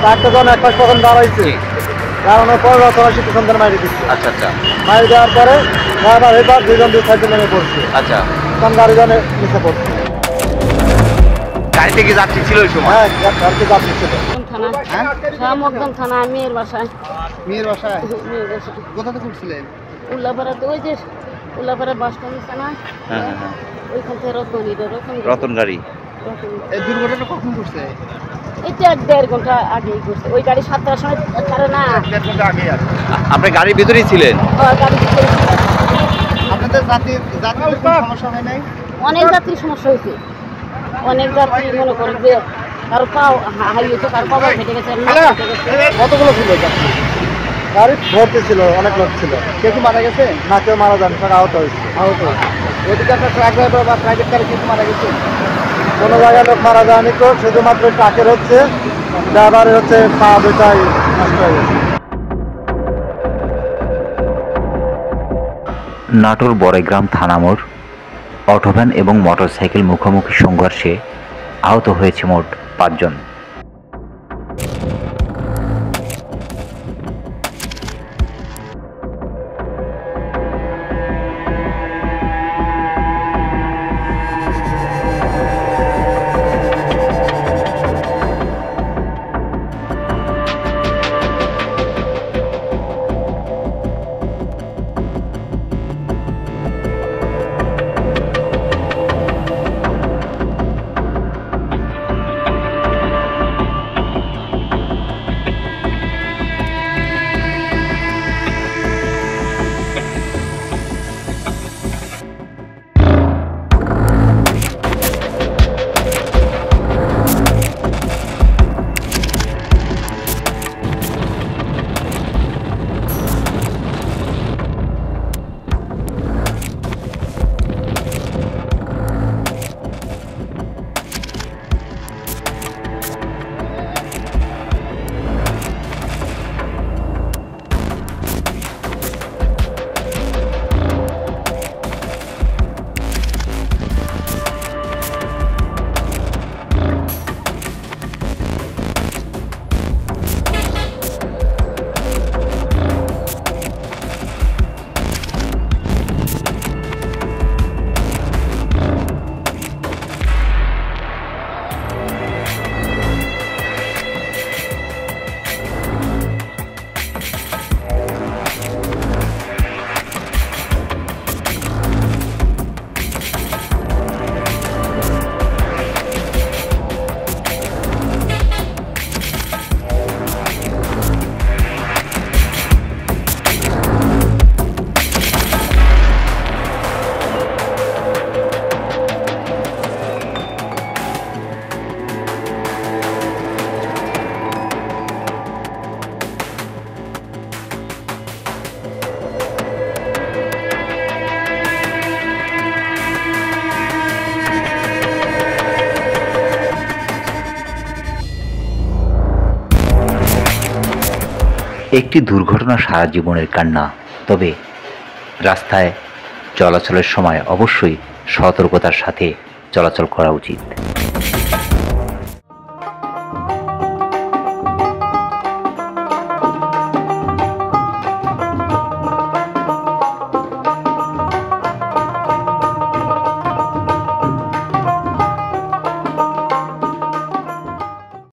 চারটা জন এক পাশ তখন দাঁড়াইছে, দাঁড়ানোর পর রচনা শিক্ষক সন্ধান মারি দিচ্ছে। আচ্ছা আচ্ছা, মারি দেওয়ার পরে ড্রাইভার এবার দুজন দুই সাইডে নেমে পড়ছে। আচ্ছা, তখন গাড়িজনে নিচে পড়ছে। গাড়িতে কি যাত্রী ছিল ওই সময়? হ্যাঁ, গাড়িতে যাত্রী ছিল। শাহমকদম থানা, মেয়ের বাসায়। মেয়ের বাসায় মেয়ের বাসায় কোথা থেকে উঠছিলেন? উল্লাপাড়াতে, ওই যে উল্লাপাড়া বাস স্ট্যান্ড আছে না, হ্যাঁ হ্যাঁ, ওইখান থেকে রতন গাড়ি। এই দুর্ঘটনা কখন ঘটছে? এটা 1.5 ঘন্টা আগেই করছে। ওই গাড়ি 7টার সময় ছাড়ে না। 1.5 ঘন্টা আগে আর আপনি গাড়ির ভিতরেই ছিলেন? গাড়ি আপনাদের জাতির কোনো সমস্যা হয় নাই? অনেক যাত্রীর সমস্যা হয়েছে। অনেক যাত্রী মনে করে যে কারো পা হারিয়েছে, কারো পা ফেটে গেছে। কতগুলো ছিল যাত্রী? গাড়ি ভর্তি ছিল, অনেক লোক ছিল। কেউ কি মারা গেছে? না, কেউ মারা যায়নি, সব আহত হয়েছে। আহত। ওদিকে একটা ট্রাক ড্রাইভার বা প্রাইভেট কারে কেউ মারা গেছে? কোনো জায়গায় লোক মারা যায়নি, তো শুধুমাত্র ট্রাকের হচ্ছে ড্রাইভারের হচ্ছে পা দুটাই নষ্ট হয়ে গেছে। নাটোর বড়াইগ্রাম থানা মোড় অটোভ্যান এবং মোটরসাইকেল মুখোমুখি সংঘর্ষে আহত হয়েছে মোট 5 জন। একটি দুর্ঘটনা সারা জীবনের কান্না, তবে রাস্তায় চলাচলের সময় অবশ্যই সতর্কতার সাথে চলাচল করা উচিত।